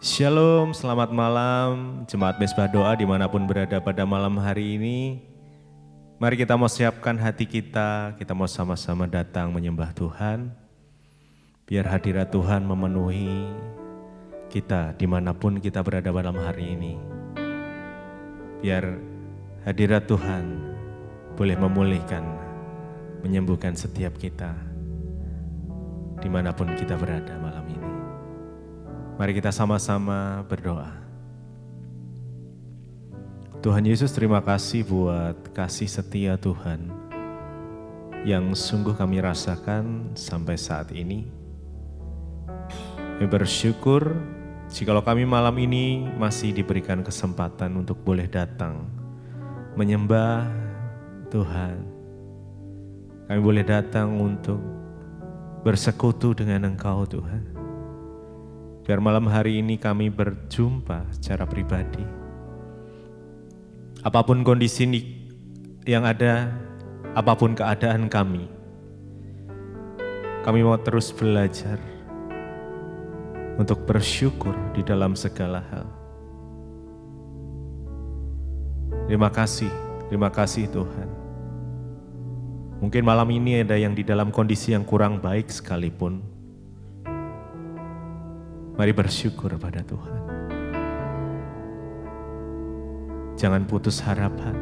Shalom, selamat malam Jemaat Mesbah Doa dimanapun berada pada malam hari ini. Mari kita mau siapkan hati kita mau sama-sama datang menyembah Tuhan. Biar hadirat Tuhan memenuhi kita dimanapun kita berada malam hari ini. Biar hadirat Tuhan boleh memulihkan, menyembuhkan setiap kita dimanapun kita berada malam ini. Mari kita sama-sama berdoa. Tuhan Yesus, terima kasih buat kasih setia Tuhan yang sungguh kami rasakan sampai saat ini. Kami bersyukur jikalau kami malam ini masih diberikan kesempatan untuk boleh datang menyembah Tuhan. Kami boleh datang untuk bersekutu dengan Engkau Tuhan. Biar malam hari ini kami berjumpa secara pribadi. Apapun kondisi yang ada, apapun keadaan kami mau terus belajar untuk bersyukur di dalam segala hal. Terima kasih Tuhan. Mungkin malam ini ada yang di dalam kondisi yang kurang baik sekalipun. Mari bersyukur pada Tuhan. Jangan putus harapan.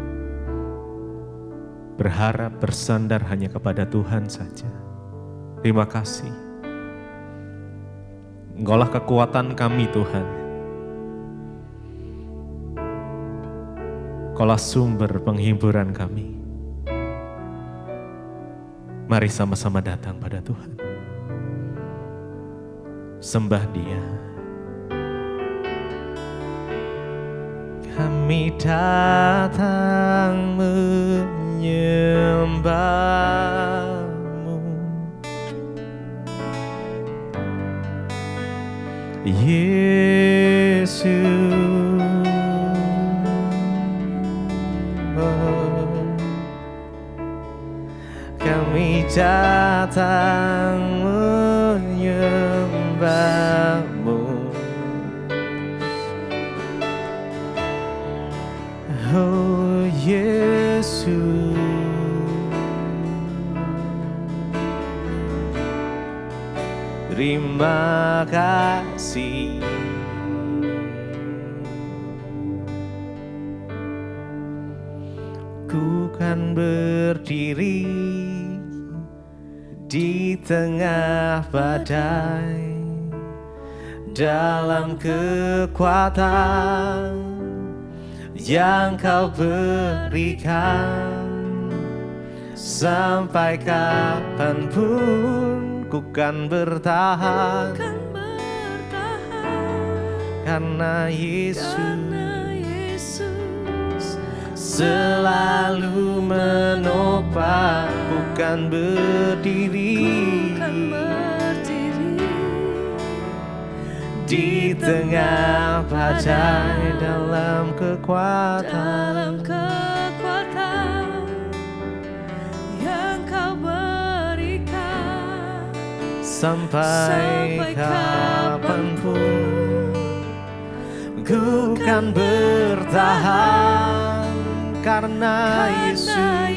Berharap, bersandar hanya kepada Tuhan saja. Terima kasih. Engkaulah kekuatan kami Tuhan. Engkaulah sumber penghiburan kami. Mari sama-sama datang pada Tuhan. Sembah Dia. Kami datang menyembah-Mu, Yesus. Kami datang menyembah-Mu, oh Yesus. Terima kasih. Ku kan berdiri di tengah badai, dalam kekuatan yang Kau berikan. Sampai kapanpun ku kan bertahan, karena Yesus selalu menopang. Ku kan berdiri di tengah badai, dalam kekuatan yang Kau berikan. Sampai kapanpun ku kan bertahan, karena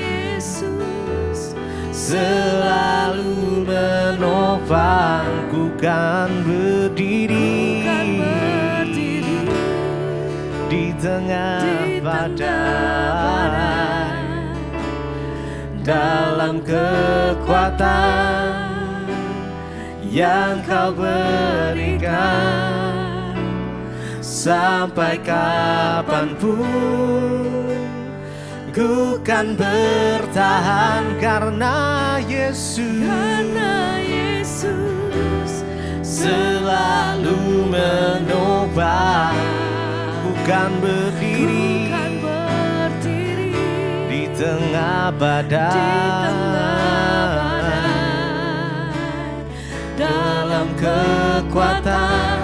Yesus selalu menopang. Ku kan berdiri di tengah badai, dalam kekuatan yang Kau berikan. Sampai kapanpun ku kan bertahan, karena Yesus selalu menopang. Ku kan berdiri di tengah badai, dalam kekuatan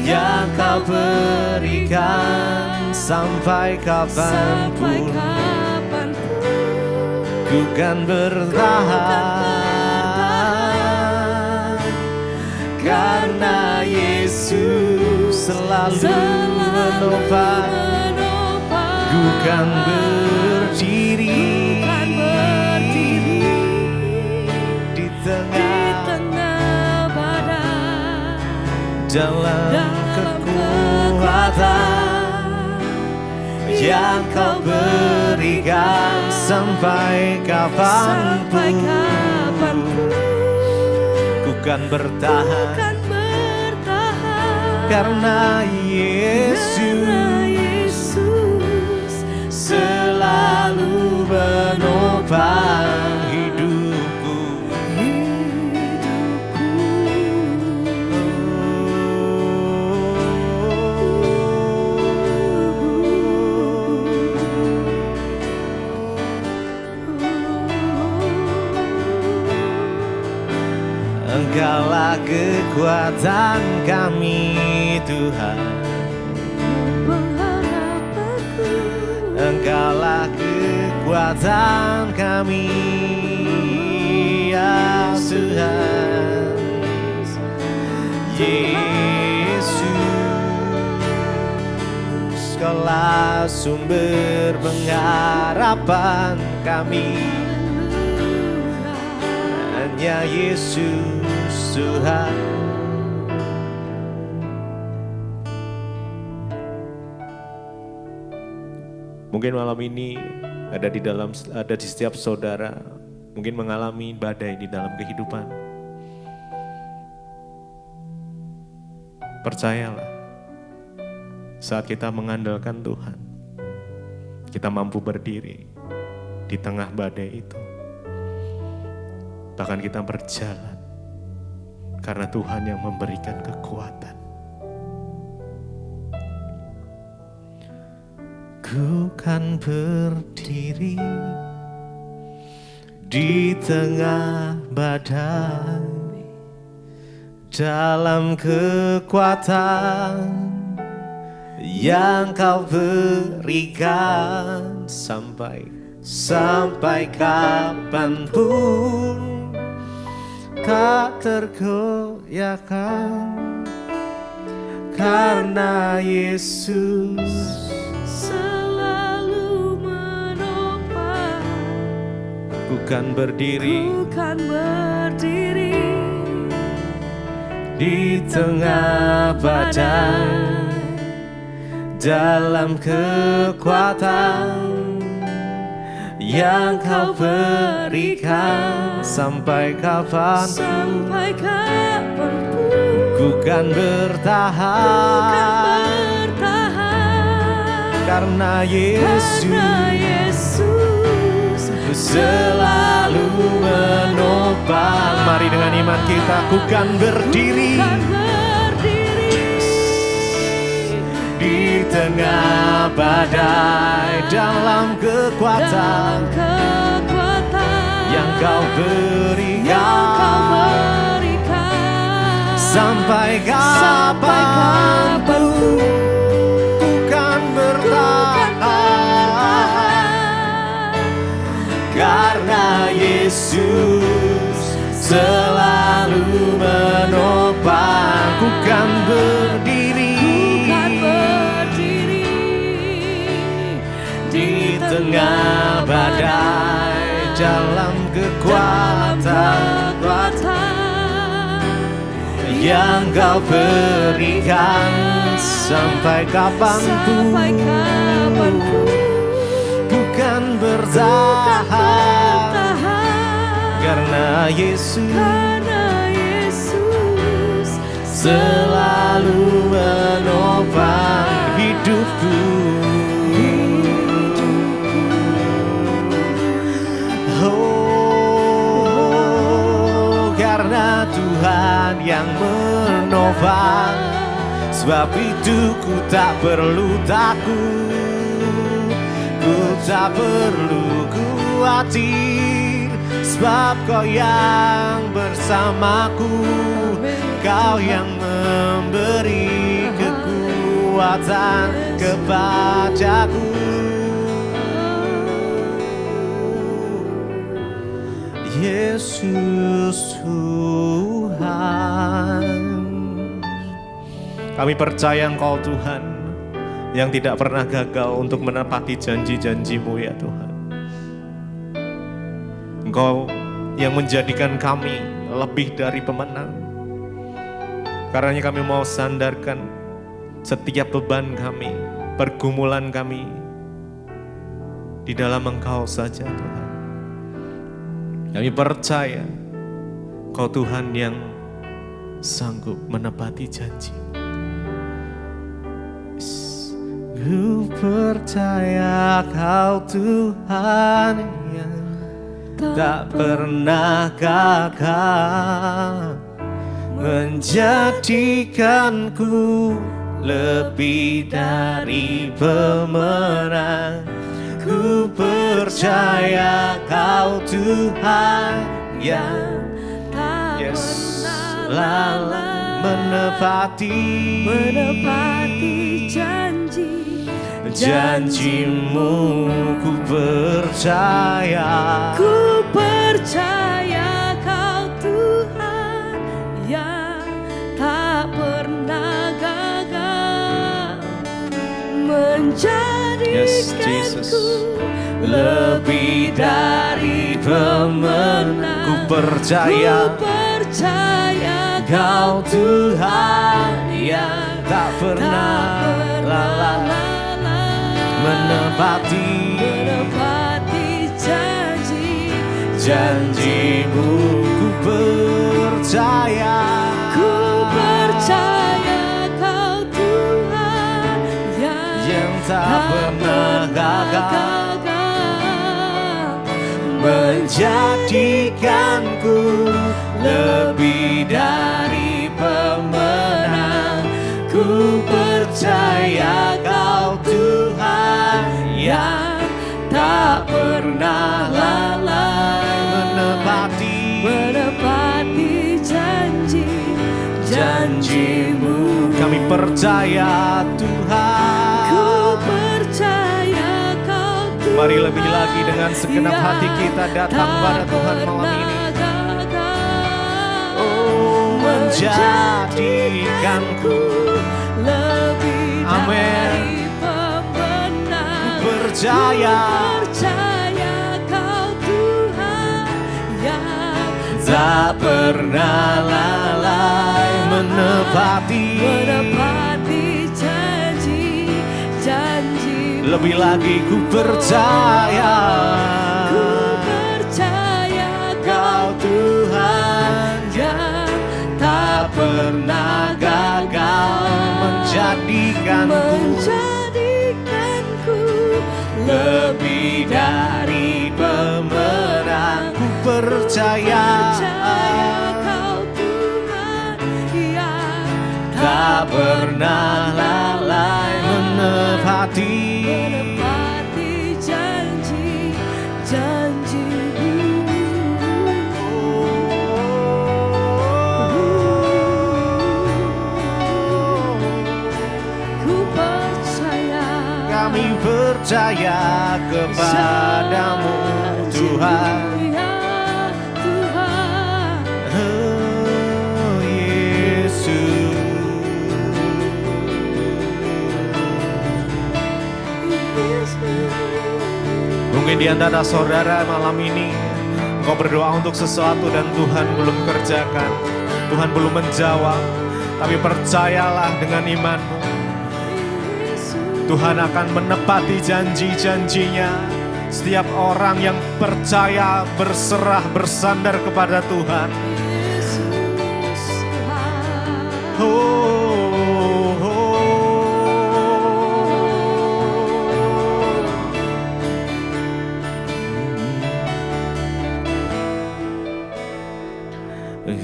yang Kau berikan. Sampai kapanpun ku kan bertahan, karena Yesus selalu menopang. Ku kan berdiri di tengah badai, dalam kekuatan yang Kau berikan sampai kapanpun. Ku kan bertahan karena Yesus selalu menopang hidupku. Engkaulah kekuatan kami, Tuhan. Engkaulah kekuatan kami, ya Tuhan. Yesus, Kaulah sumber pengharapan kami. Hanya Yesus Tuhan. Mungkin malam ini ada di setiap saudara, mungkin mengalami badai di dalam kehidupan. Percayalah, saat kita mengandalkan Tuhan, kita mampu berdiri di tengah badai itu. Bahkan kita berjalan karena Tuhan yang memberikan kekuatan. Ku kan berdiri di tengah badai, dalam kekuatan yang Kau berikan sampai kapanpun. Tak tergoyahkan karena Yesus selalu menopang. Ku kan berdiri di tengah badai, dalam kekuatan yang Kau berikan sampai kapanpun. Ku kan bertahan karena Yesus selalu menopang. Mari dengan iman kita, ku kan berdiri di tengah badai, dalam kekuatan yang Kau berikan sampai kapanpun. Ku kan bertahan karena Yesus selalu menopang. Ku kan berdiri di tengah badai, dalam kekuatan yang Kau berikan sampai kapanpun. Ku kan bertahan karena Yesus selalu menopang hidupku. Karena Tuhan yang menopang, sebab itu ku tak perlu takut, ku tak perlu khawatir, sebab Kau yang bersamaku, Kau yang memberi kekuatan kepadaku. Yesus Tuhan, Kami percaya Engkau Tuhan yang tidak pernah gagal untuk menepati janji-janji-Mu ya Tuhan. Engkau yang menjadikan kami lebih dari pemenang. Karenanya kami mau sandarkan setiap beban kami, pergumulan kami di dalam Engkau saja Tuhan. Kami percaya Engkau Tuhan yang sanggup menepati janji. Ku percaya Kau Tuhan yang tak pernah gagal, menjadikanku lebih dari pemenang. Ku percaya Kau Tuhan yang selalu menepati janji-Mu. Ku percaya Kau Tuhan yang tak pernah gagal, menjadikanku lebih dari pemenang. Ku percaya Kau Tuhan yang tak pernah menepati janji-Mu. Ku percaya Kau Tuhan yang tak pernah gagal, menjadikanku lebih dari pemenang. Ku percaya Kau Tuhan yang tak pernah lalai menepati janji-Mu. Kami percaya Tuhan. Ku percaya Kau Tuhan. Mari lebih lagi dengan segenap hati kita datang pada Tuhan malam ini. Oh, menjadikanku lebih dari pemenang. Percaya Kau Tuhan yang tak pernah lalai menepati janji. Lebih lagi ku percaya Kau Tuhan yang tak pernah gagal, menjadikanku lebih dari pemenang. Ku percaya Kau Tuhan yang tak pernah lalai menepati janji-janji-Mu. Ku percaya, kami percaya kepadamu Tuhan. Oh Yesus. Mungkin di antara saudara malam ini engkau berdoa untuk sesuatu dan Tuhan belum kerjakan, Tuhan belum menjawab. Tapi percayalah dengan imanmu, Tuhan akan menepati janji-janjinya. Setiap orang yang percaya, berserah, bersandar kepada Tuhan.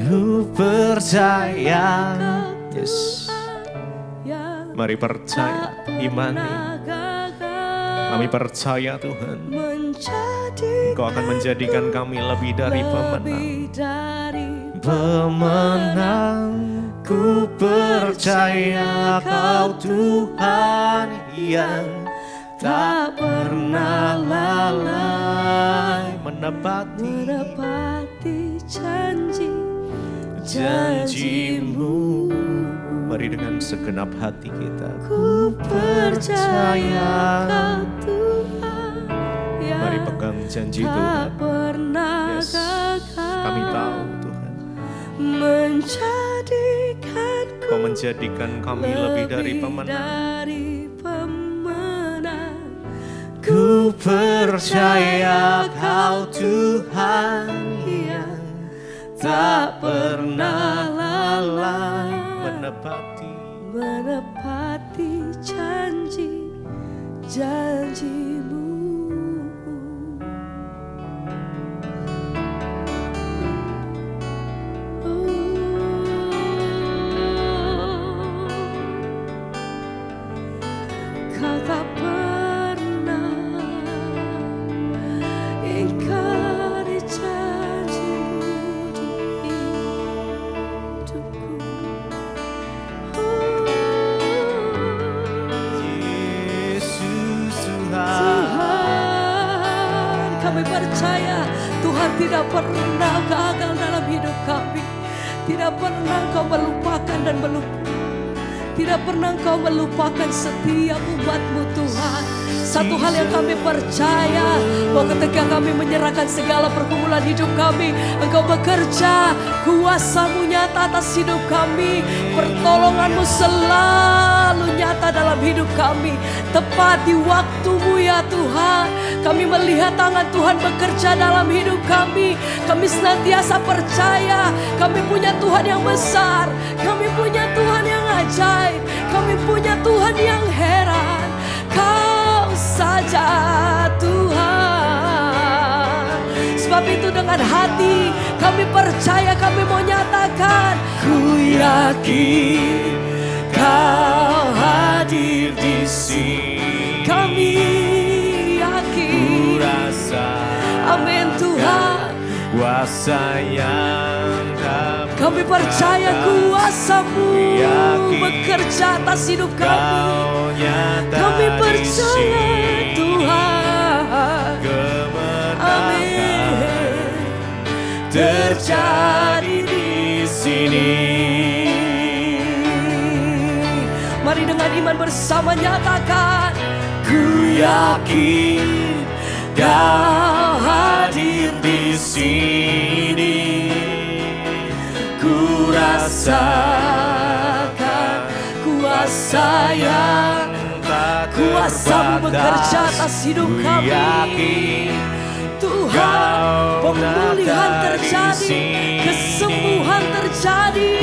Ku percaya, yes. Mari percaya, imani. Kami percaya Tuhan, Engkau akan menjadikan kami lebih dari pemenang. Ku percaya Kau Tuhan yang tak pernah lalai menepati janji-Mu. Mari dengan segenap hati kita. Ku percaya Kau Tuhan yang Mari pegang janji tak Tuhan. pernah Yes, gagal kami tahu Tuhan, menjadikan Kau menjadikan kami lebih dari pemenang. Ku percaya Kau Tuhan yang tak pernah lalai menepati janji-janjimu. Kau tak pernah ingkari janjimu di hidupku. Yesus Tuhan, kami percaya Tuhan tidak pernah gagal dalam hidup kami. Tidak pernah Kau melupakan dan tidak pernah Kau melupakan setiap umat-Mu Tuhan. Satu hal yang kami percaya, bahwa ketika kami menyerahkan segala pergumulan hidup kami, Engkau bekerja, kuasa-Mu nyata atas hidup kami, pertolongan-Mu selalu nyata dalam hidup kami. Tepat di waktu-Mu ya Tuhan, kami melihat tangan Tuhan bekerja dalam hidup kami. Kami senantiasa percaya, kami punya Tuhan yang besar, kami punya Tuhan yang ajaib, kami punya Tuhan yang heran. Kau saja Tuhan. Sebab itu dengan hati kami percaya, kami mau nyatakan, ku yakin Kau hadir di sini. Kami yakin, amin Tuhan, kuasa yang kami percaya kuasa-Mu bekerja atas hidup kami. Kami percaya Tuhan, amin, terjadi di sini. Mari dengan iman bersama nyatakan, ku yakin Kau hadir di sini. Ku rasakan kuasa yang kuasa-Mu bekerja atas hidup kami. Tuhan, pemulihan terjadi, kesembuhan terjadi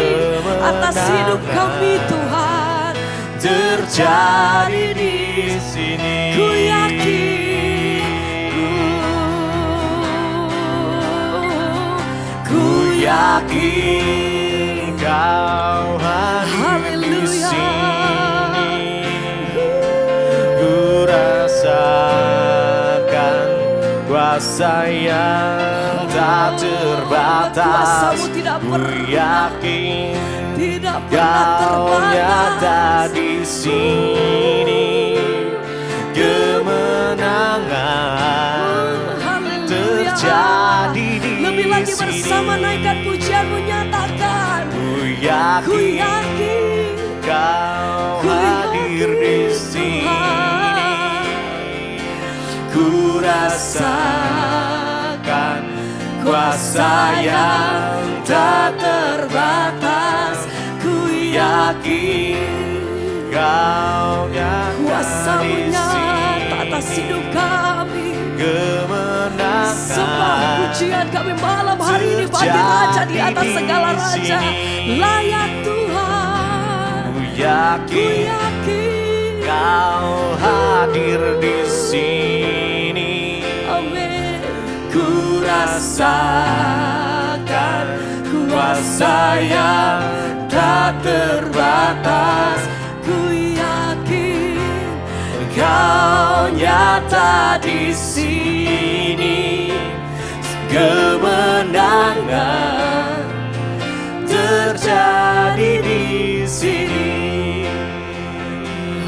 atas hidup kami Tuhan. Terjadi di sini. Ku yakin Kau hadir di sini. Ku rasakan kuasa yang tak terbatas. Kuasa-Mu tidak Ku pernah, yakin tidak pernah Kau nyata terbatas. di sini. Kemenangan terjadi di lebih lagi sini. bersama naikkan pujian-Mu, nyatakan, ku yakin Kau hadir di sini. Ku rasakan kuasa yang tak terbatas. Ku yakin Kau nyata kuasa-Mu di nyata atas sini. hidup kami. Kemenangan Sebab pujian kami malam hari ini bagi Raja di atas segala raja. Layak Tuhan, Ku ku yakin yakin, Kau hadir di sini. amin. Ku rasakan kuasa yang tak terbatas. Ku yakin Kau nyata di sini. Kemenangan terjadi di sini.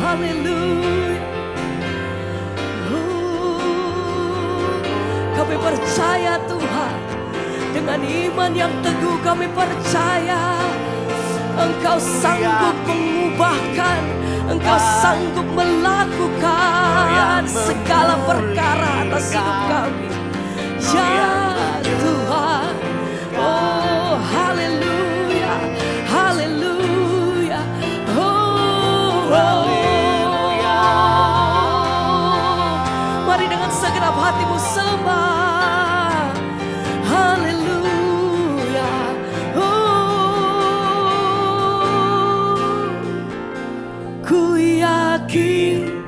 Haleluya. Kami percaya Tuhan, dengan iman yang teguh kami percaya Engkau sanggup mengubahkan, Engkau sanggup melakukan segala perkara atas hidup kami. Ya Tuhan, oh haleluya, haleluya, haleluya. Mari dengan segenap hatimu sembah, haleluya. Ku yakin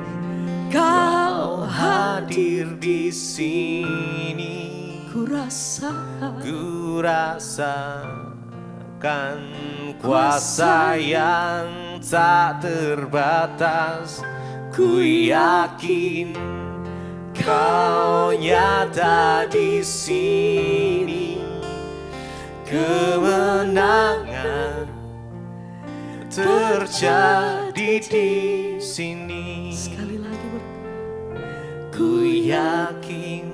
Kau hadir di sini. Ku rasakan kuasa yang tak terbatas. Ku yakin Kau nyata di sini. Kemenangan terjadi di sini. Sekali lagi, ku yakin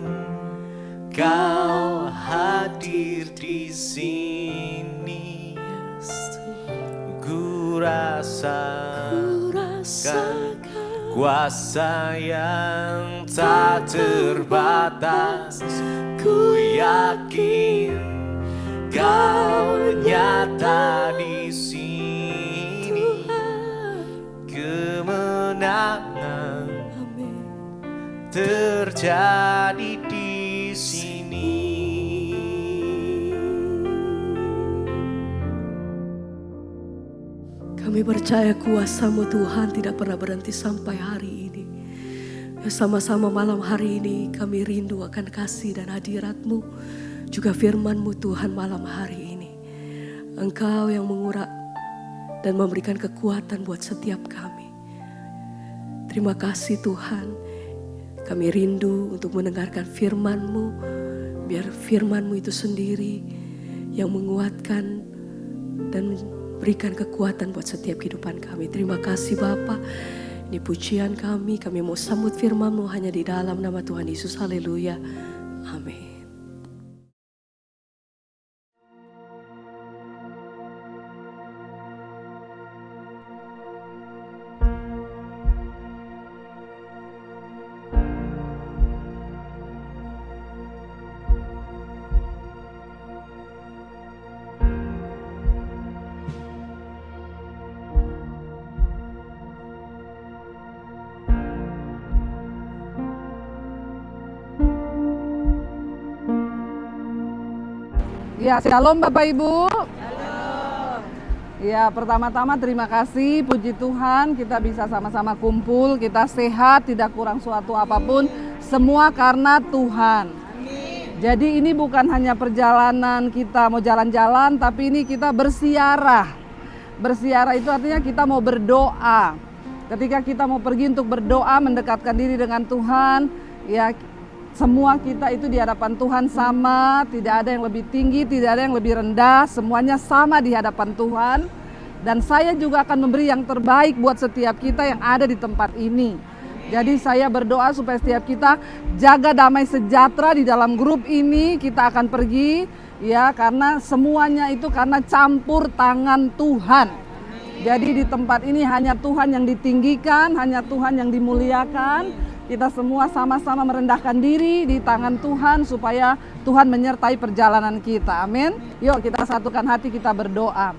Kau hadir di sini. Ku rasakan kuasa yang tak terbatas. Ku yakin Kau nyata di sini. Kemenangan terjadi di sini. Kami percaya kuasa-Mu Tuhan tidak pernah berhenti sampai hari ini. Ya, sama-sama malam hari ini kami rindu akan kasih dan hadirat-Mu, juga firman-Mu Tuhan malam hari ini. Engkau yang mengurat dan memberikan kekuatan buat setiap kami. Terima kasih Tuhan. Kami rindu untuk mendengarkan firman-Mu. Biar firman-Mu itu sendiri yang menguatkan dan berikan kekuatan buat setiap kehidupan kami. Terima kasih Bapa. Ini pujian kami mau sambut firman-Mu hanya di dalam nama Tuhan Yesus. Haleluya. Amin. Ya, shalom Bapak Ibu. Shalom. Ya, pertama-tama terima kasih, puji Tuhan kita bisa sama-sama kumpul, kita sehat, tidak kurang suatu apapun, semua karena Tuhan. Amin. Jadi ini bukan hanya perjalanan kita mau jalan-jalan, tapi ini kita bersiarah. Bersiarah itu artinya kita mau berdoa. Ketika kita mau pergi untuk berdoa, mendekatkan diri dengan Tuhan, ya semua kita itu di hadapan Tuhan sama, tidak ada yang lebih tinggi, tidak ada yang lebih rendah, semuanya sama di hadapan Tuhan. Dan saya juga akan memberi yang terbaik buat setiap kita yang ada di tempat ini. Jadi saya berdoa supaya setiap kita jaga damai sejahtera di dalam grup ini. Kita akan pergi ya, karena semuanya itu karena campur tangan Tuhan. Jadi di tempat ini hanya Tuhan yang ditinggikan, hanya Tuhan yang dimuliakan. Kita semua sama-sama merendahkan diri di tangan Tuhan supaya Tuhan menyertai perjalanan kita. Amin. Yuk kita satukan hati, kita berdoa.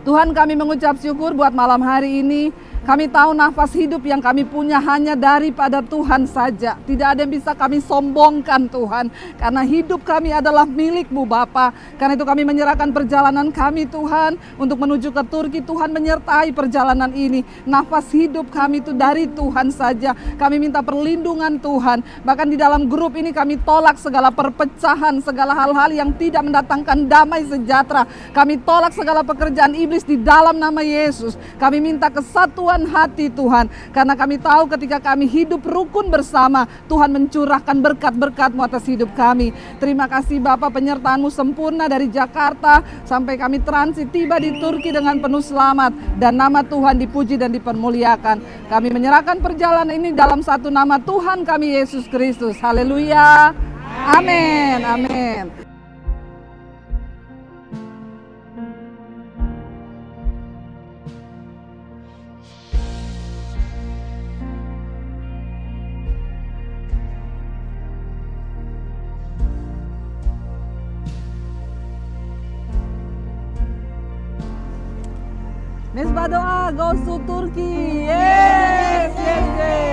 Tuhan, kami mengucap syukur buat malam hari ini. Kami tahu nafas hidup yang kami punya hanya daripada Tuhan saja. Tidak ada yang bisa kami sombongkan Tuhan. Karena hidup kami adalah milik-Mu Bapa. Karena itu kami menyerahkan perjalanan kami Tuhan. Untuk menuju ke Turki, Tuhan menyertai perjalanan ini. Nafas hidup kami itu dari Tuhan saja. Kami minta perlindungan Tuhan. Bahkan di dalam grup ini kami tolak segala perpecahan, segala hal-hal yang tidak mendatangkan damai sejahtera. Kami tolak segala pekerjaan iblis di dalam nama Yesus. Kami minta kesatuan hati Tuhan, karena kami tahu ketika kami hidup rukun bersama, Tuhan mencurahkan berkat-berkat-Mu atas hidup kami. Terima kasih Bapa, penyertaan-Mu sempurna dari Jakarta sampai kami transit tiba di Turki dengan penuh selamat, dan nama Tuhan dipuji dan dipermuliakan. Kami menyerahkan perjalanan ini dalam satu nama Tuhan kami Yesus Kristus. Haleluya. Amin. Amin. Misbah doa goes to Turkey. Yes, yes, yes.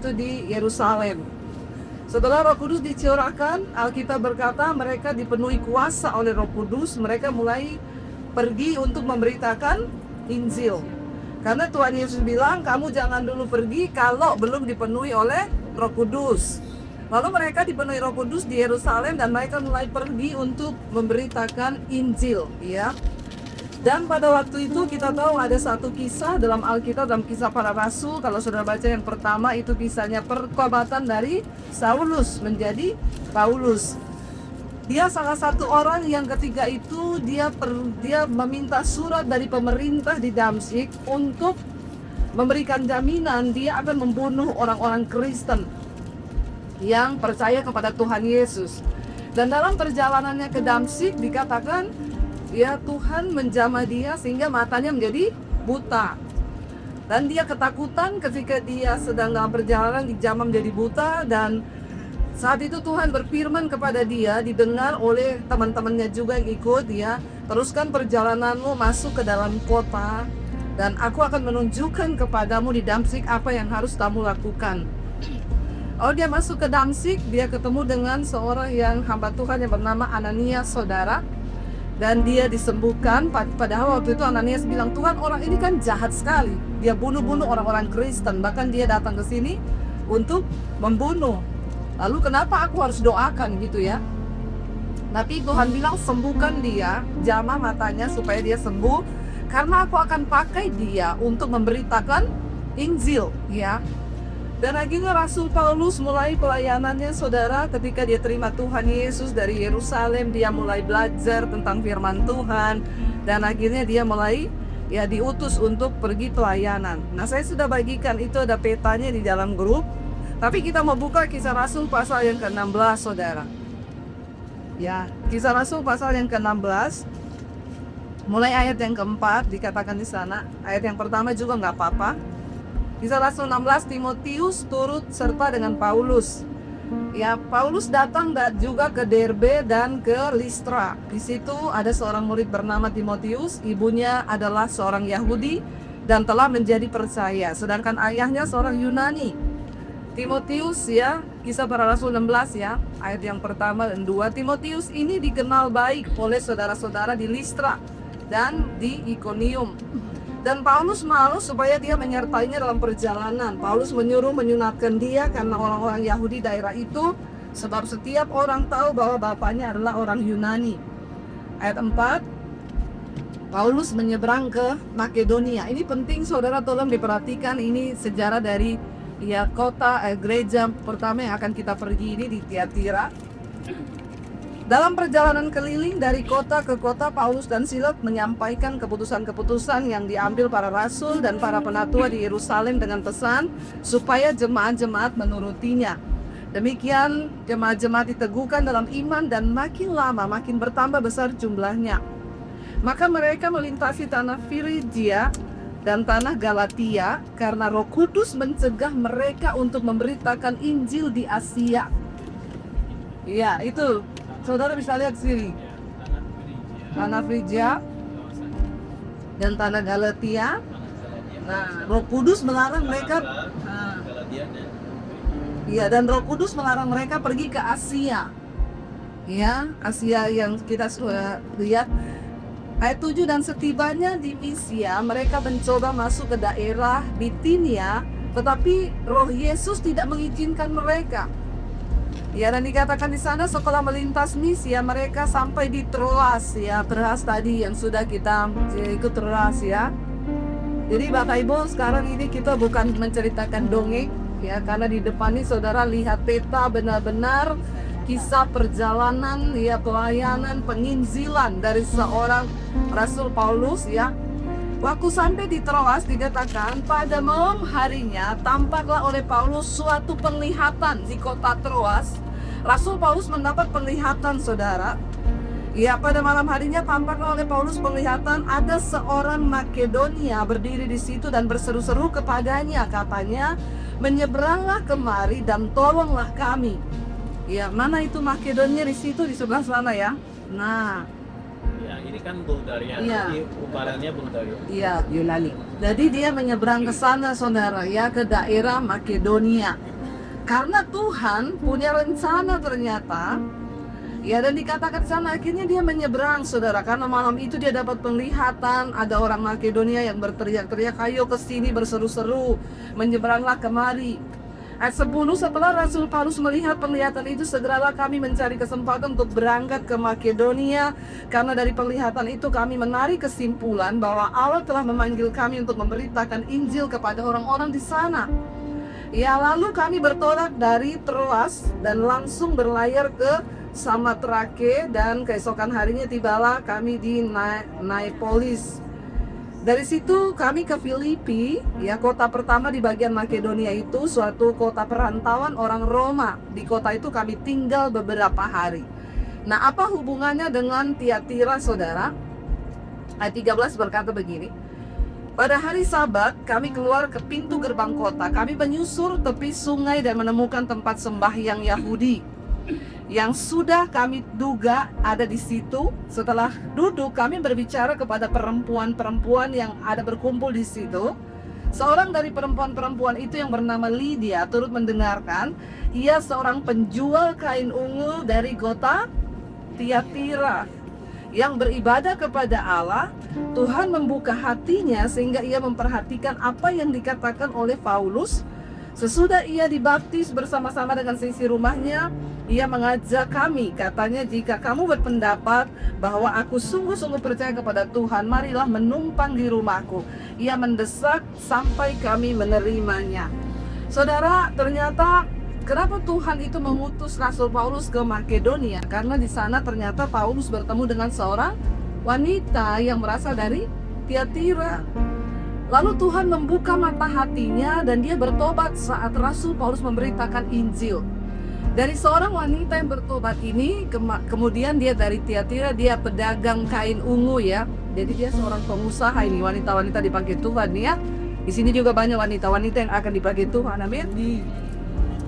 Itu di Yerusalem. Setelah Roh Kudus dicurahkan, Alkitab berkata mereka dipenuhi kuasa oleh Roh Kudus, mereka mulai pergi untuk memberitakan Injil. Karena Tuhan Yesus bilang, kamu jangan dulu pergi kalau belum dipenuhi oleh Roh Kudus. Lalu mereka dipenuhi Roh Kudus di Yerusalem dan mereka mulai pergi untuk memberitakan Injil, ya. Dan pada waktu itu kita tahu ada satu kisah dalam Alkitab, dalam Kisah Para Rasul. Kalau saudara baca yang pertama, itu kisahnya pertobatan dari Saulus menjadi Paulus. Dia salah satu orang yang ketika itu dia meminta surat dari pemerintah di Damsyik untuk memberikan jaminan dia akan membunuh orang-orang Kristen yang percaya kepada Tuhan Yesus. Dan dalam perjalanannya ke Damsyik dikatakan ya Tuhan menjamah dia sehingga matanya menjadi buta. Dan dia ketakutan ketika dia sedang dalam perjalanan dijamah menjadi buta. Dan saat itu Tuhan berfirman kepada dia, didengar oleh teman-temannya juga yang ikut, ya, teruskan perjalananmu masuk ke dalam kota dan aku akan menunjukkan kepadamu di Damsyik apa yang harus kamu lakukan. Oh, dia masuk ke Damsyik, dia ketemu dengan seorang yang hamba Tuhan yang bernama Ananias, saudara. Dan dia disembuhkan. Padahal waktu itu Ananias bilang, Tuhan, orang ini kan jahat sekali. Dia bunuh-bunuh orang-orang Kristen. Bahkan dia datang ke sini untuk membunuh. Lalu kenapa aku harus doakan gitu ya? Tapi Tuhan bilang, sembuhkan dia, jamah matanya supaya dia sembuh. Karena aku akan pakai dia untuk memberitakan Injil, ya. Dan akhirnya Rasul Paulus mulai pelayanannya, saudara. Ketika dia terima Tuhan Yesus dari Yerusalem, dia mulai belajar tentang firman Tuhan. Dan akhirnya dia mulai diutus untuk pergi pelayanan. Nah, saya sudah bagikan itu, ada petanya di dalam grup. Tapi kita mau buka Kisah Rasul pasal yang ke-16, saudara. Ya, Kisah Rasul pasal yang ke-16. Mulai ayat yang keempat dikatakan di sana. Ayat yang pertama juga nggak apa-apa. Kisah Rasul 16, Timotius turut serta dengan Paulus. Ya, Paulus datang juga ke Derbe dan ke Listra. Di situ ada seorang murid bernama Timotius, ibunya adalah seorang Yahudi dan telah menjadi percaya, sedangkan ayahnya seorang Yunani. Timotius, ya, Kisah Para Rasul 16, ya, ayat yang pertama dan 2. Timotius ini dikenal baik oleh saudara-saudara di Listra dan di Ikonium. Dan Paulus malu supaya dia menyertainya dalam perjalanan. Paulus menyuruh menyunatkan dia karena orang-orang Yahudi daerah itu, sebab setiap orang tahu bahwa bapaknya adalah orang Yunani. Ayat 4, Paulus menyeberang ke Makedonia. Ini penting, saudara, tolong diperhatikan. Ini sejarah dari kota gereja pertama yang akan kita pergi ini di Tiatira. Dalam perjalanan keliling dari kota ke kota, Paulus dan Silas menyampaikan keputusan-keputusan yang diambil para rasul dan para penatua di Yerusalem dengan pesan supaya jemaat-jemaat menurutinya. Demikian jemaat-jemaat diteguhkan dalam iman dan makin lama makin bertambah besar jumlahnya. Maka mereka melintasi tanah Frigia dan tanah Galatia karena Roh Kudus mencegah mereka untuk memberitakan Injil di Asia. Ya, itu. Saudara bisa lihat sini, tanah Frigia dan tanah Galatia. Nah, Roh Kudus melarang mereka, ya, dan Roh Kudus melarang mereka pergi ke Asia. Ya, Asia yang kita sudah lihat. Ayat 7, dan setibanya di Misia, mereka mencoba masuk ke daerah Bitinia, tetapi Roh Yesus tidak mengizinkan mereka. Ya, dan dikatakan di sana setelah melintas Misia, mereka sampai di Troas, ya, Troas tadi yang sudah kita ikut Troas, ya. Jadi Bapak Ibu, sekarang ini kita bukan menceritakan dongeng, ya, karena di depan ini saudara lihat peta benar-benar kisah perjalanan, ya, pelayanan penginjilan dari seorang Rasul Paulus, ya. Waktu sampai di Troas dikatakan pada malam harinya tampaklah oleh Paulus suatu penglihatan di kota Troas. Rasul Paulus mendapat penglihatan, saudara. Ya, pada malam harinya tampaklah oleh Paulus penglihatan ada seorang Makedonia berdiri di situ dan berseru-seru kepadanya, katanya, menyeberanglah kemari dan tolonglah kami. Ya, mana itu Makedonia di situ di sebelah sana, ya. Nah, Ya, ini kan Bulgaria. Iya. Ini umparannya Bulgaria. iya, Yunani. Jadi dia menyeberang ke sana, saudara, ya, ke daerah Makedonia. Karena Tuhan punya rencana ternyata. Ya, dan dikatakan sana akhirnya dia menyeberang, saudara, karena malam itu dia dapat penglihatan ada orang Makedonia yang berteriak-teriak, ayo ke sini, berseru-seru, menyeberanglah kemari. Ayat 10, setelah Rasul Paulus melihat penglihatan itu, segeralah kami mencari kesempatan untuk berangkat ke Makedonia, karena dari penglihatan itu kami menarik kesimpulan bahwa Allah telah memanggil kami untuk memberitakan Injil kepada orang-orang di sana. Ya, lalu kami bertolak dari Troas dan langsung berlayar ke Samotrake, dan keesokan harinya tibalah kami di Neapolis. Dari situ kami ke Filipi, ya, kota pertama di bagian Makedonia itu, suatu kota perantauan orang Roma. Di kota itu kami tinggal beberapa hari. Nah, apa hubungannya dengan Tiatira, saudara? Ayat 13 berkata begini. Pada hari Sabat kami keluar ke pintu gerbang kota. Kami menyusur tepi sungai dan menemukan tempat sembahyang Yahudi yang sudah kami duga ada di situ. Setelah duduk, kami berbicara kepada perempuan-perempuan yang ada berkumpul di situ. Seorang dari perempuan-perempuan itu yang bernama Lydia turut mendengarkan. Ia seorang penjual kain ungu dari kota Tiatira yang beribadah kepada Allah. Tuhan membuka hatinya sehingga ia memperhatikan apa yang dikatakan oleh Paulus. Sesudah ia dibaptis bersama-sama dengan seisi rumahnya, ia mengajak kami, katanya, jika kamu berpendapat bahwa aku sungguh-sungguh percaya kepada Tuhan, marilah menumpang di rumahku. Ia mendesak sampai kami menerimanya. Saudara, ternyata kenapa Tuhan itu mengutus Rasul Paulus ke Makedonia? Karena di sana ternyata Paulus bertemu dengan seorang wanita yang berasal dari Tiatira. Lalu Tuhan membuka mata hatinya dan dia bertobat saat Rasul Paulus memberitakan Injil. Dari seorang wanita yang bertobat ini, kemudian dia dari Tiatira, dia pedagang kain ungu, ya. Jadi dia seorang pengusaha ini, wanita-wanita dipakai Tuhan, ya. Di sini juga banyak wanita-wanita yang akan dipakai Tuhan, amin.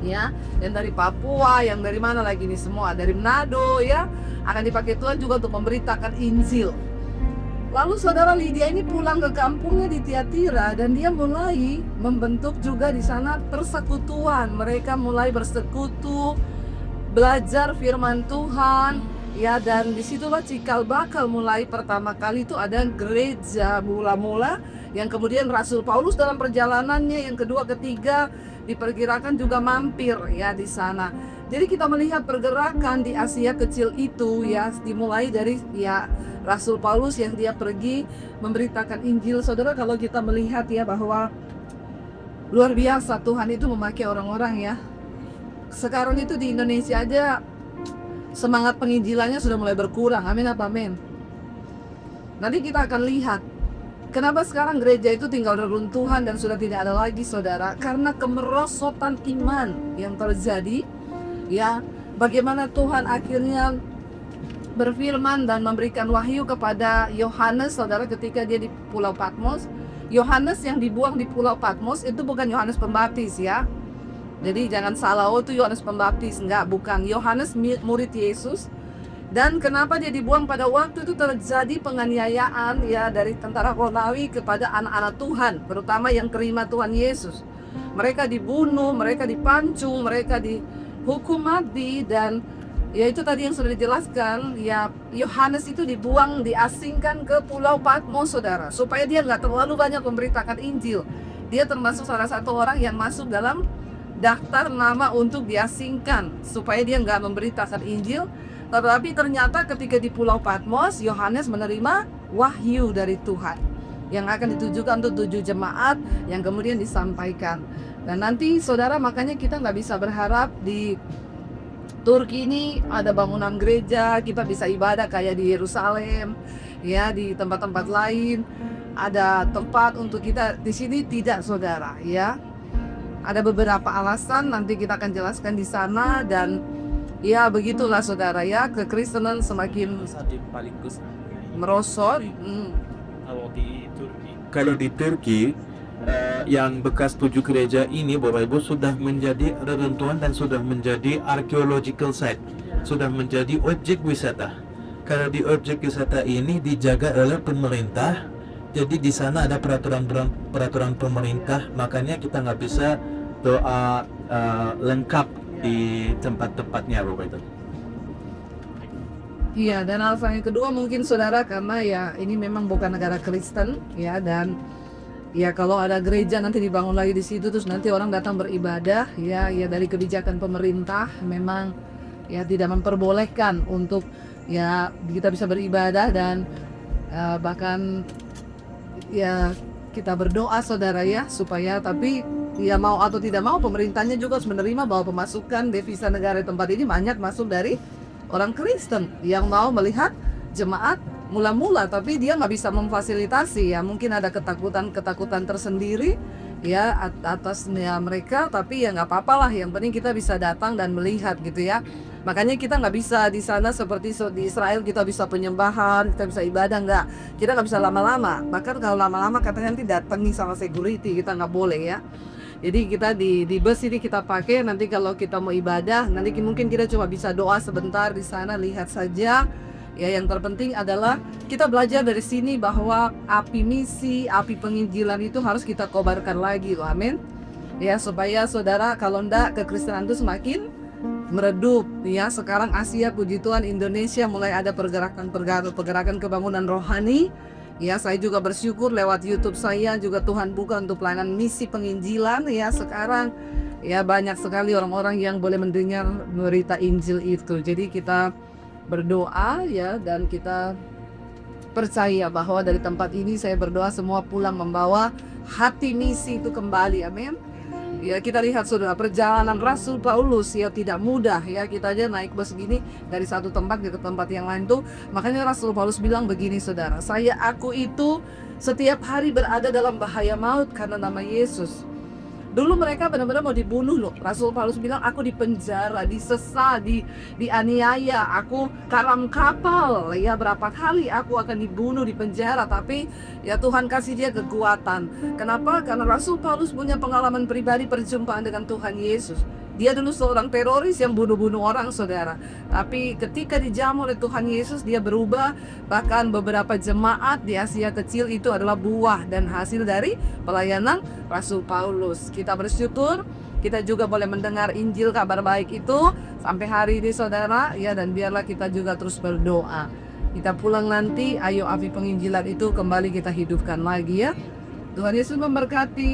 Ya, yang dari Papua, yang dari mana lagi nih semua, dari Manado, ya, akan dipakai Tuhan juga untuk memberitakan Injil. Lalu saudara Lydia ini pulang ke kampungnya di Tiatira dan dia mulai membentuk juga di sana persekutuan. Mereka mulai bersekutu, belajar firman Tuhan, ya, dan disitulah cikal bakal mulai pertama kali itu ada gereja mula-mula yang kemudian Rasul Paulus dalam perjalanannya yang kedua ketiga diperkirakan juga mampir, ya, di sana. Jadi kita melihat pergerakan di Asia kecil itu, ya, dimulai dari, ya, Rasul Paulus yang dia pergi memberitakan Injil. Saudara, kalau kita melihat, ya, bahwa luar biasa Tuhan itu memakai orang-orang, ya. Sekarang itu di Indonesia aja semangat penginjilannya sudah mulai berkurang. Amin apa amin? Nanti kita akan lihat kenapa sekarang gereja itu tinggal reruntuhan dan sudah tidak ada lagi, saudara. Karena kemerosotan iman yang terjadi, ya. Bagaimana Tuhan akhirnya berfirman dan memberikan wahyu kepada Yohanes, saudara, ketika dia di Pulau Patmos. Yohanes yang dibuang di Pulau Patmos itu bukan Yohanes Pembaptis, ya. Jadi jangan salah, oh itu Yohanes Pembaptis, enggak, bukan. Yohanes murid Yesus Dan kenapa dia dibuang pada waktu itu terjadi penganiayaan ya dari tentara Romawi kepada anak-anak Tuhan, terutama yang terima Tuhan Yesus. Mereka dibunuh, mereka dipancung, mereka dihukum mati, dan ya itu tadi yang sudah dijelaskan ya, Yohanes itu dibuang, diasingkan ke Pulau Patmos, saudara, supaya dia nggak terlalu banyak memberitakan Injil. Dia termasuk salah satu orang yang masuk dalam daftar nama untuk diasingkan supaya dia nggak memberitakan Injil. Tetapi ternyata ketika di Pulau Patmos, Yohanes menerima wahyu dari Tuhan yang akan ditujukan untuk 7 jemaat yang kemudian disampaikan. Dan nanti saudara, makanya kita nggak bisa berharap di Turki ini ada bangunan gereja, kita bisa ibadah kayak di Yerusalem, ya, di tempat-tempat lain ada tempat untuk kita. Di sini tidak, saudara, ya. Ada beberapa alasan, nanti kita akan jelaskan di sana, dan ya begitulah saudara ya, kekristenan semakin merosot. Kalau di Turki, yang bekas 7 gereja ini, Bapak Ibu, sudah menjadi reruntuhan dan sudah menjadi archaeological site, sudah menjadi objek wisata. Karena di objek wisata ini dijaga oleh pemerintah, jadi di sana ada peraturan pemerintah, makanya kita nggak bisa doa lengkap di tempat-tempatnya, Bapak Ibu. Iya, dan alasan yang kedua mungkin saudara karena ya ini memang bukan negara Kristen ya, dan ya kalau ada gereja nanti dibangun lagi di situ terus nanti orang datang beribadah ya dari kebijakan pemerintah memang ya tidak memperbolehkan untuk ya kita bisa beribadah, dan bahkan ya kita berdoa saudara ya supaya, tapi ya mau atau tidak mau pemerintahnya juga harus menerima bahwa pemasukan devisa negara di tempat ini banyak masuk dari orang Kristen yang mau melihat jemaat mula-mula, tapi dia nggak bisa memfasilitasi ya, mungkin ada ketakutan tersendiri ya atasnya mereka, tapi ya nggak apa-apa lah, yang penting kita bisa datang dan melihat gitu ya. Makanya kita nggak bisa di sana seperti di Israel, kita bisa penyembahan, kita bisa ibadah, kita nggak bisa lama-lama, bahkan kalau lama-lama katanya nanti datangi sama security, kita nggak boleh ya. Jadi kita di bus ini kita pakai, nanti kalau kita mau ibadah, nanti mungkin kita cuma bisa doa sebentar di sana, lihat saja. Ya, yang terpenting adalah kita belajar dari sini bahwa api misi, api penginjilan itu harus kita kobarkan lagi loh, amin. Ya, supaya saudara kalau enggak kekristenan itu semakin meredup. Ya, sekarang Asia, puji Tuhan, Indonesia mulai ada pergerakan kebangunan rohani. Ya, saya juga bersyukur lewat YouTube saya juga Tuhan buka untuk pelayanan misi penginjilan. Ya, sekarang ya banyak sekali orang-orang yang boleh mendengar berita Injil itu. Jadi kita berdoa ya, dan kita percaya bahwa dari tempat ini saya berdoa semua pulang membawa hati misi itu kembali, amin. Ya, kita lihat saudara, perjalanan Rasul Paulus ya tidak mudah ya, kita aja naik bus gini dari satu tempat ke tempat yang lain tuh. Makanya Rasul Paulus bilang begini saudara, aku itu setiap hari berada dalam bahaya maut karena nama Yesus. Dulu mereka benar-benar mau dibunuh loh. Rasul Paulus bilang, aku dipenjara, disesa, dianiaya, aku karam kapal. Ya, berapa kali aku akan dibunuh, dipenjara. Tapi ya Tuhan kasih dia kekuatan. Kenapa? Karena Rasul Paulus punya pengalaman pribadi perjumpaan dengan Tuhan Yesus. Dia dulu seorang teroris yang bunuh-bunuh orang saudara. Tapi ketika dijamu oleh Tuhan Yesus, dia berubah. Bahkan beberapa jemaat di Asia kecil itu adalah buah dan hasil dari pelayanan Rasul Paulus. Kita bersyukur, kita juga boleh mendengar Injil kabar baik itu sampai hari ini saudara ya, dan biarlah kita juga terus berdoa. Kita pulang nanti, ayo api penginjilan itu kembali kita hidupkan lagi ya. Tuhan Yesus memberkati.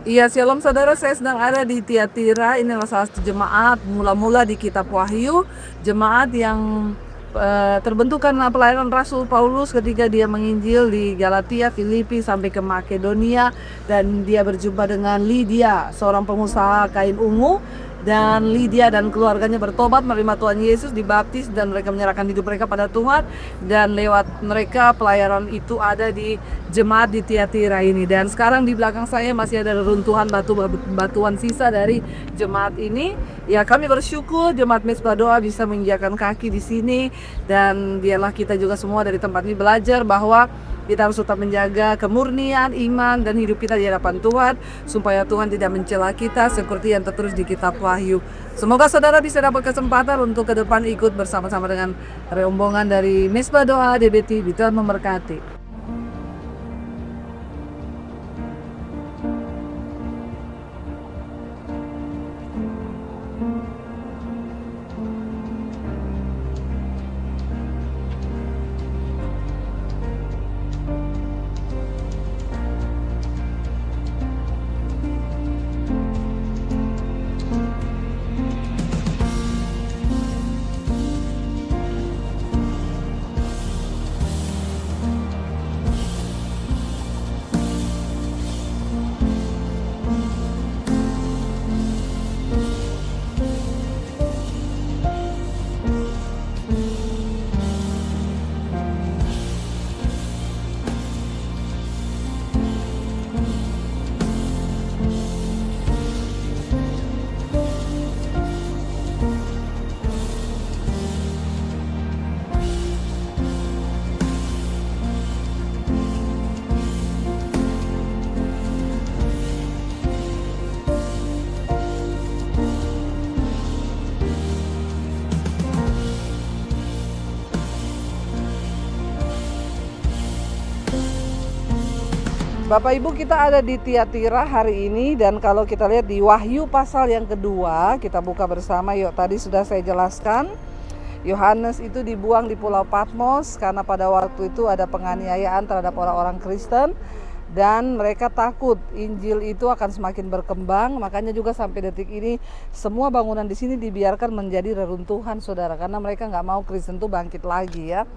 Iya, shalom saudara, saya sedang ada di Tiatira. Ini adalah salah satu jemaat mula-mula di Kitab Wahyu, jemaat yang terbentuk karena pelayanan Rasul Paulus ketika dia menginjil di Galatia, Filipi sampai ke Makedonia, dan dia berjumpa dengan Lydia, seorang pengusaha kain ungu. Dan Lydia dan keluarganya bertobat, menerima Tuhan Yesus, dibaptis, dan mereka menyerahkan hidup mereka pada Tuhan. Dan lewat mereka pelayanan itu ada di jemaat di Tiatira ini. Dan sekarang di belakang saya masih ada reruntuhan batuan sisa dari jemaat ini. Ya, kami bersyukur jemaat Mezbah Doa bisa menginjakan kaki di sini, dan biarlah kita juga semua dari tempat ini belajar bahwa Kita harus tetap menjaga kemurnian, iman, dan hidup kita di hadapan Tuhan, supaya Tuhan tidak mencela kita seperti yang tertulis di kitab Wahyu. Semoga saudara bisa dapat kesempatan untuk ke depan ikut bersama-sama dengan rombongan dari Mesbah Doa DBTV. Tuhan memberkati. Bapak Ibu, kita ada di Tiatira hari ini, dan kalau kita lihat di Wahyu pasal yang kedua, kita buka bersama yuk. Tadi sudah saya jelaskan, Yohanes itu dibuang di Pulau Patmos karena pada waktu itu ada penganiayaan terhadap orang-orang Kristen dan mereka takut Injil itu akan semakin berkembang. Makanya juga sampai detik ini semua bangunan di sini dibiarkan menjadi reruntuhan, saudara, karena mereka nggak mau Kristen itu bangkit lagi ya.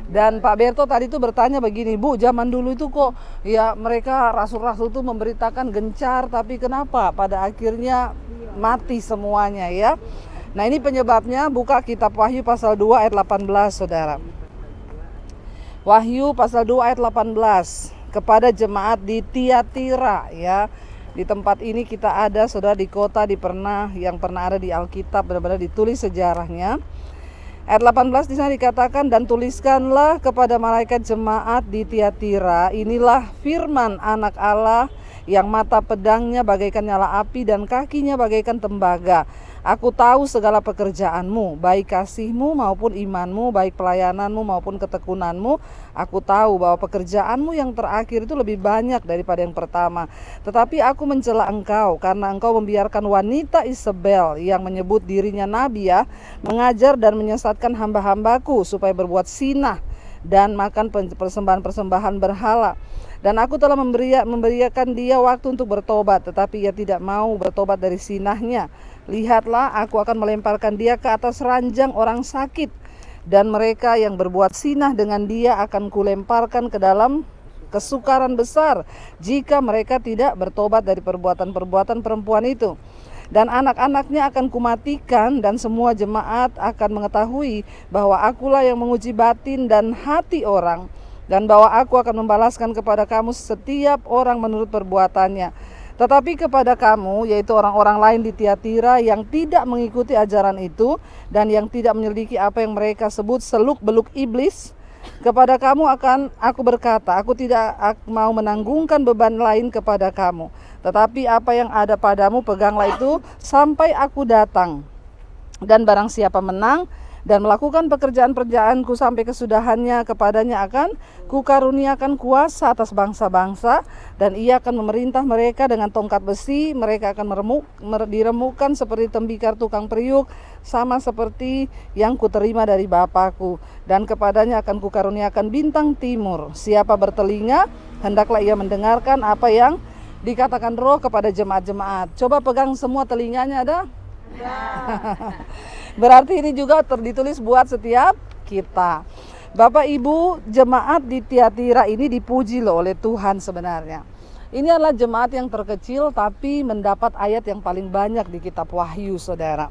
Dan Pak Berto tadi tuh bertanya begini, Bu, zaman dulu itu kok ya mereka rasul-rasul tuh memberitakan gencar, tapi kenapa pada akhirnya mati semuanya ya. Nah, ini penyebabnya. Buka kitab Wahyu pasal 2 ayat 18, saudara. Wahyu pasal 2 ayat 18, kepada jemaat di Tiatira ya. Di tempat ini kita ada, saudara, di kota yang pernah ada di Alkitab, benar-benar ditulis sejarahnya. Ayat 18 di sana dikatakan, dan tuliskanlah kepada malaikat jemaat di Tiatira, inilah firman Anak Allah yang mata pedangnya bagaikan nyala api dan kakinya bagaikan tembaga. Aku tahu segala pekerjaanmu, baik kasihmu maupun imanmu, baik pelayananmu maupun ketekunanmu. Aku tahu bahwa pekerjaanmu yang terakhir itu lebih banyak daripada yang pertama. Tetapi aku mencela engkau karena engkau membiarkan wanita Isabel yang menyebut dirinya nabi ya, mengajar dan menyesatkan hamba-hambaku supaya berbuat sinah dan makan persembahan-persembahan berhala. Dan aku telah memberikan dia waktu untuk bertobat, tetapi ia tidak mau bertobat dari sinahnya. Lihatlah, aku akan melemparkan dia ke atas ranjang orang sakit, dan mereka yang berbuat sinah dengan dia akan kulemparkan ke dalam kesukaran besar jika mereka tidak bertobat dari perbuatan-perbuatan perempuan itu. Dan anak-anaknya akan kumatikan, dan semua jemaat akan mengetahui bahwa akulah yang menguji batin dan hati orang, dan bahwa aku akan membalaskan kepada kamu setiap orang menurut perbuatannya. Tetapi kepada kamu, yaitu orang-orang lain di Tiatira yang tidak mengikuti ajaran itu dan yang tidak menyelidiki apa yang mereka sebut seluk-beluk iblis, kepada kamu akan aku berkata, aku tidak mau menanggungkan beban lain kepada kamu, tetapi apa yang ada padamu peganglah itu sampai aku datang. Dan barang siapa menang dan melakukan pekerjaan-pekerjaanku sampai kesudahannya, kepadanya akan kukaruniakan kuasa atas bangsa-bangsa, dan ia akan memerintah mereka dengan tongkat besi. Mereka akan diremukkan seperti tembikar tukang periuk, sama seperti yang kuterima dari Bapakku. Dan kepadanya akan kukaruniakan bintang timur. Siapa bertelinga, hendaklah ia mendengarkan apa yang dikatakan Roh kepada jemaat-jemaat. Coba pegang semua telinganya, ada? Ya. Berarti ini juga ditulis buat setiap kita. Bapak Ibu, jemaat di Tiatira ini dipuji loh oleh Tuhan sebenarnya. Ini adalah jemaat yang terkecil tapi mendapat ayat yang paling banyak di kitab Wahyu, saudara.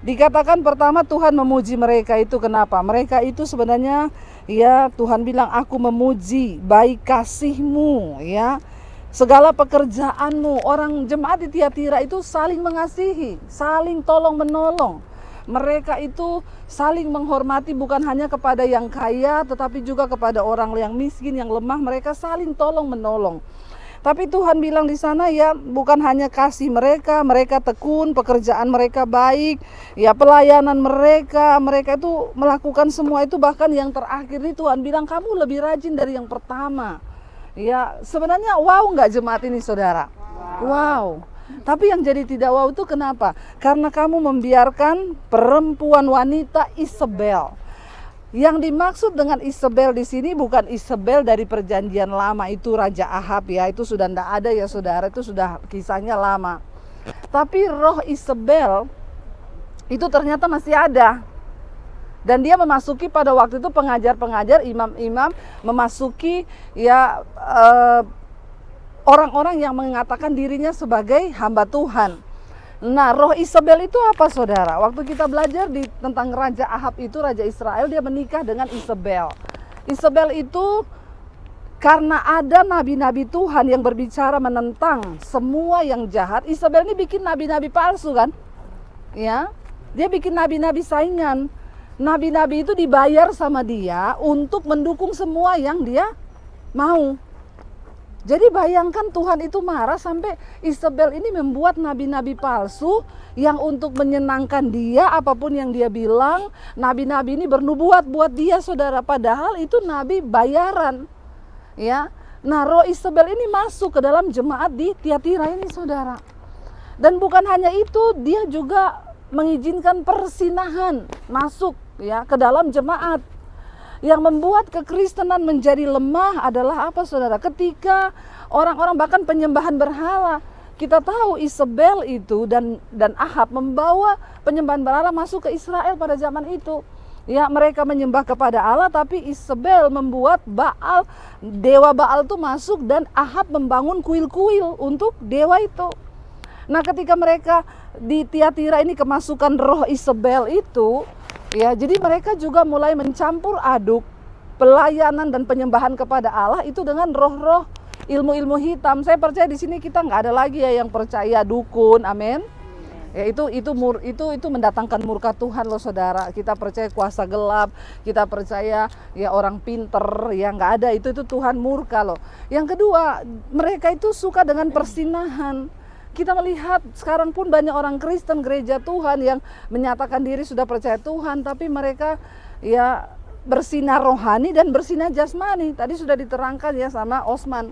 Dikatakan pertama Tuhan memuji mereka itu kenapa? Mereka itu sebenarnya ya Tuhan bilang, aku memuji baik kasihmu ya, segala pekerjaanmu. Orang jemaat di Tiatira itu saling mengasihi, saling tolong menolong. Mereka itu saling menghormati bukan hanya kepada yang kaya, tetapi juga kepada orang yang miskin, yang lemah. Mereka saling tolong menolong. Tapi Tuhan bilang di sana ya, bukan hanya kasih mereka tekun, pekerjaan mereka baik, ya pelayanan mereka itu melakukan semua itu. Bahkan yang terakhir ini Tuhan bilang kamu lebih rajin dari yang pertama. Ya sebenarnya wow nggak jemaat ini saudara? Wow. Tapi yang jadi tidak wow itu kenapa? Karena kamu membiarkan perempuan wanita Isabel. Yang dimaksud dengan Isabel di sini bukan Isabel dari perjanjian lama, itu Raja Ahab ya, itu sudah tidak ada ya saudara, itu sudah kisahnya lama. Tapi roh Isabel itu ternyata masih ada. Dan dia memasuki pada waktu itu pengajar-pengajar, imam-imam, memasuki ya orang-orang yang mengatakan dirinya sebagai hamba Tuhan. Nah, roh Isabel itu apa saudara? Waktu kita belajar tentang Raja Ahab itu, Raja Israel, dia menikah dengan Isabel. Isabel itu karena ada nabi-nabi Tuhan yang berbicara menentang semua yang jahat. Isabel ini bikin nabi-nabi palsu kan? Ya, dia bikin nabi-nabi saingan. Nabi-nabi itu dibayar sama dia untuk mendukung semua yang dia mau. Jadi bayangkan Tuhan itu marah sampai Isabel ini membuat nabi-nabi palsu yang untuk menyenangkan dia, apapun yang dia bilang, nabi-nabi ini bernubuat buat dia saudara, padahal itu nabi bayaran. Ya. Nah, roh Isabel ini masuk ke dalam jemaat di Tiatira ini saudara. Dan bukan hanya itu, dia juga mengizinkan persinahan masuk ya ke dalam jemaat. Yang membuat kekristenan menjadi lemah adalah apa saudara? Ketika orang-orang bahkan penyembahan berhala. Kita tahu Isabel itu dan Ahab membawa penyembahan berhala masuk ke Israel pada zaman itu. Ya, mereka menyembah kepada Allah, tapi Isabel membuat Baal, dewa Baal itu masuk, dan Ahab membangun kuil-kuil untuk dewa itu. Nah, ketika mereka di Tiatira ini kemasukan roh Isabel itu, ya, jadi mereka juga mulai mencampur aduk pelayanan dan penyembahan kepada Allah itu dengan roh-roh ilmu-ilmu hitam. Saya percaya di sini kita nggak ada lagi ya yang percaya dukun, amin. Ya, itu mendatangkan murka Tuhan loh saudara. Kita percaya kuasa gelap, kita percaya ya orang pinter, ya nggak ada, itu Tuhan murka loh. Yang kedua, mereka itu suka dengan persinahan. Kita melihat sekarang pun banyak orang Kristen gereja Tuhan yang menyatakan diri sudah percaya Tuhan, tapi mereka ya bersinar rohani dan bersinar jasmani. Tadi sudah diterangkan ya sama Osman.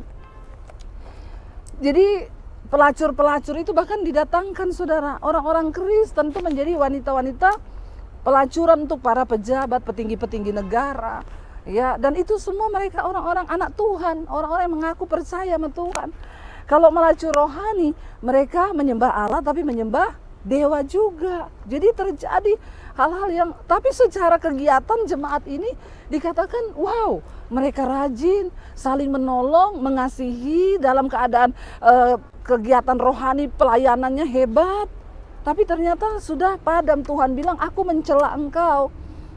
Jadi pelacur-pelacur itu bahkan didatangkan saudara. Orang-orang Kristen itu menjadi wanita-wanita pelacuran untuk para pejabat, petinggi-petinggi negara. Ya, dan itu semua mereka orang-orang anak Tuhan, orang-orang yang mengaku percaya sama Tuhan. Kalau melacur rohani, mereka menyembah Allah tapi menyembah dewa juga. Jadi terjadi hal-hal yang, tapi secara kegiatan jemaat ini dikatakan wow, mereka rajin, saling menolong, mengasihi dalam keadaan kegiatan rohani, pelayanannya hebat. Tapi ternyata sudah padam. Tuhan bilang, aku mencela engkau.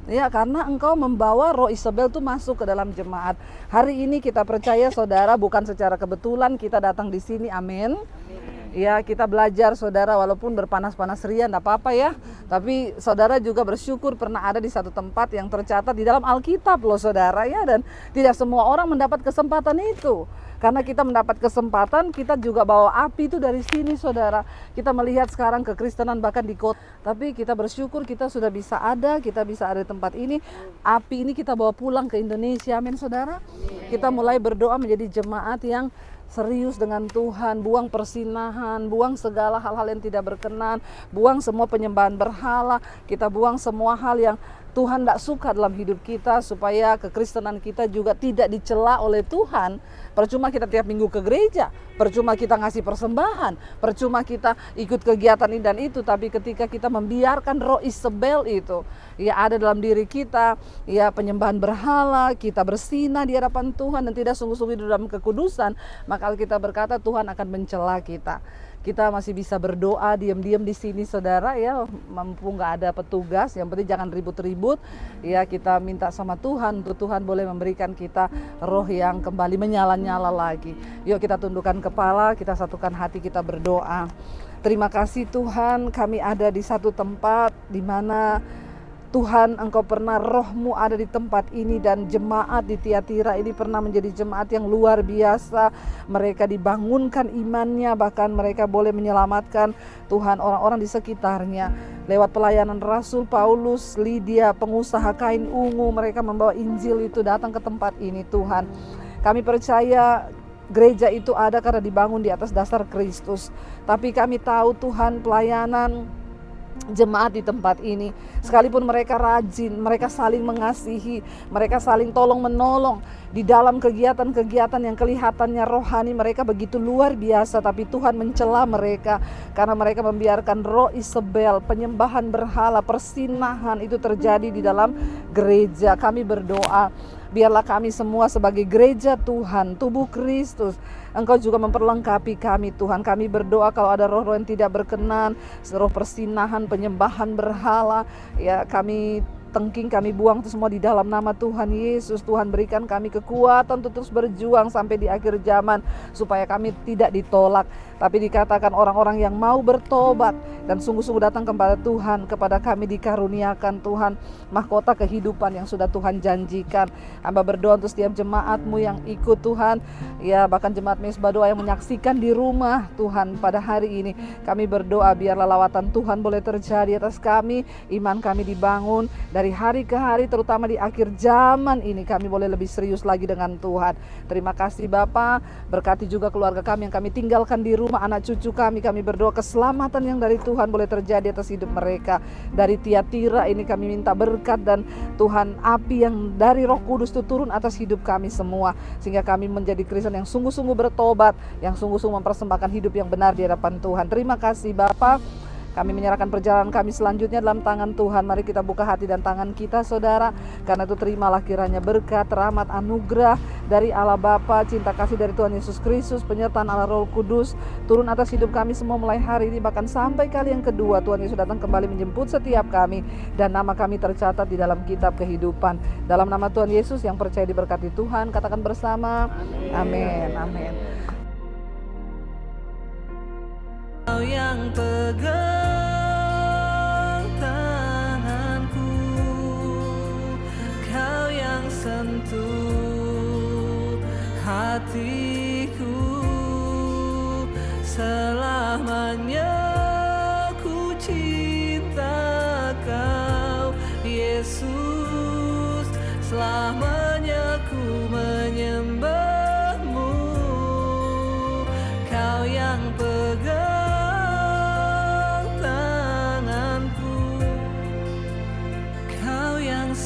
Ya, karena engkau membawa roh Isabel itu masuk ke dalam jemaat. Hari ini kita percaya saudara, bukan secara kebetulan kita datang di sini, amin. Ya, kita belajar saudara, walaupun berpanas-panas ria enggak apa-apa ya. Tapi saudara juga bersyukur pernah ada di satu tempat yang tercatat di dalam Alkitab loh saudara ya. Dan tidak semua orang mendapat kesempatan itu. Karena kita mendapat kesempatan, kita juga bawa api itu dari sini saudara. Kita melihat sekarang kekristenan bahkan di kota. Tapi kita bersyukur kita sudah bisa ada, kita bisa ada di tempat ini. Api ini kita bawa pulang ke Indonesia, amin saudara. Kita mulai berdoa menjadi jemaat yang serius dengan Tuhan, buang persinahan, buang segala hal-hal yang tidak berkenan, buang semua penyembahan berhala, kita buang semua hal yang Tuhan tidak suka dalam hidup kita, supaya kekristenan kita juga tidak dicela oleh Tuhan. Percuma kita tiap minggu ke gereja, percuma kita ngasih persembahan, percuma kita ikut kegiatan ini dan itu, tapi ketika kita membiarkan roh Isabel itu ya ada dalam diri kita, ya penyembahan berhala, kita bersinah di hadapan Tuhan dan tidak sungguh-sungguh di dalam kekudusan, maka kita berkata Tuhan akan mencela kita. kita masih bisa berdoa diam-diam di sini saudara ya, mampu nggak ada petugas, yang penting jangan ribut-ribut ya, kita minta sama Tuhan untuk Tuhan boleh memberikan kita roh yang kembali menyala-nyala lagi. Yuk kita tundukkan kepala, kita satukan hati, kita berdoa. Terima kasih Tuhan, kami ada di satu tempat di mana Tuhan, Engkau pernah, roh-Mu ada di tempat ini, dan jemaat di Tiatira ini pernah menjadi jemaat yang luar biasa. Mereka dibangunkan imannya, bahkan mereka boleh menyelamatkan Tuhan orang-orang di sekitarnya. Lewat pelayanan Rasul Paulus, Lydia, pengusaha kain ungu, mereka membawa Injil itu datang ke tempat ini Tuhan. Kami percaya gereja itu ada karena dibangun di atas dasar Kristus. Tapi kami tahu Tuhan, pelayanan jemaat di tempat ini, sekalipun mereka rajin, mereka saling mengasihi, mereka saling tolong menolong di dalam kegiatan-kegiatan yang kelihatannya rohani, mereka begitu luar biasa, tapi Tuhan mencela mereka karena mereka membiarkan roh Isabel, penyembahan berhala, persinahan itu terjadi di dalam gereja. Kami berdoa, biarlah kami semua sebagai gereja Tuhan, tubuh Kristus, Engkau juga memperlengkapi kami Tuhan. Kami berdoa kalau ada roh-roh yang tidak berkenan, roh persinahan, penyembahan berhala, ya kami tengking, kami buang itu semua di dalam nama Tuhan Yesus. Tuhan berikan kami kekuatan untuk terus berjuang sampai di akhir zaman, supaya kami tidak ditolak, tapi dikatakan orang-orang yang mau bertobat dan sungguh-sungguh datang kepada Tuhan, kepada kami dikaruniakan Tuhan mahkota kehidupan yang sudah Tuhan janjikan. Hamba berdoa untuk setiap jemaat-Mu yang ikut Tuhan, ya bahkan jemaat Mesbah Doa yang menyaksikan di rumah Tuhan pada hari ini. Kami berdoa biarlah lawatan Tuhan boleh terjadi atas kami, iman kami dibangun dari hari ke hari, terutama di akhir zaman ini kami boleh lebih serius lagi dengan Tuhan. Terima kasih Bapa, berkati juga keluarga kami yang kami tinggalkan di rumah, anak cucu kami berdoa keselamatan yang dari Tuhan boleh terjadi atas hidup mereka. Dari Tiatira ini kami minta berkat dan Tuhan, api yang dari Roh Kudus itu turun atas hidup kami semua, sehingga kami menjadi Kristen yang sungguh-sungguh bertobat, yang sungguh-sungguh mempersembahkan hidup yang benar di hadapan Tuhan. Terima kasih Bapa. Kami menyerahkan perjalanan kami selanjutnya dalam tangan Tuhan. Mari kita buka hati dan tangan kita saudara. Karena itu terimalah kiranya berkat, rahmat, anugerah dari Allah Bapa, cinta kasih dari Tuhan Yesus Kristus, penyertaan Allah Roh Kudus turun atas hidup kami semua mulai hari ini, bahkan sampai kali yang kedua Tuhan Yesus datang kembali menjemput setiap kami, dan nama kami tercatat di dalam kitab kehidupan. Dalam nama Tuhan Yesus yang percaya diberkati Tuhan, katakan bersama amin. Amin. Kau yang pegang tanganku, Kau yang sentuh hatiku, selamanya ku cinta Kau Yesus, selamanya ku menyembah-Mu. Kau yang pegang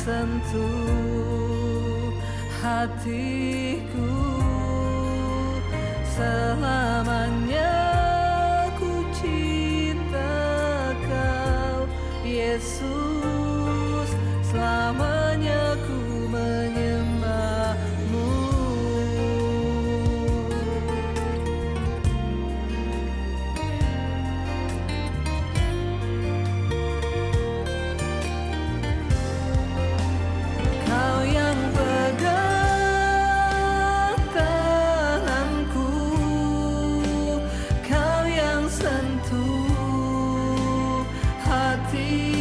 sentuh hatiku, selamanya ku cinta Kau Yesus, selamanya ku menyembah-Mu. Hati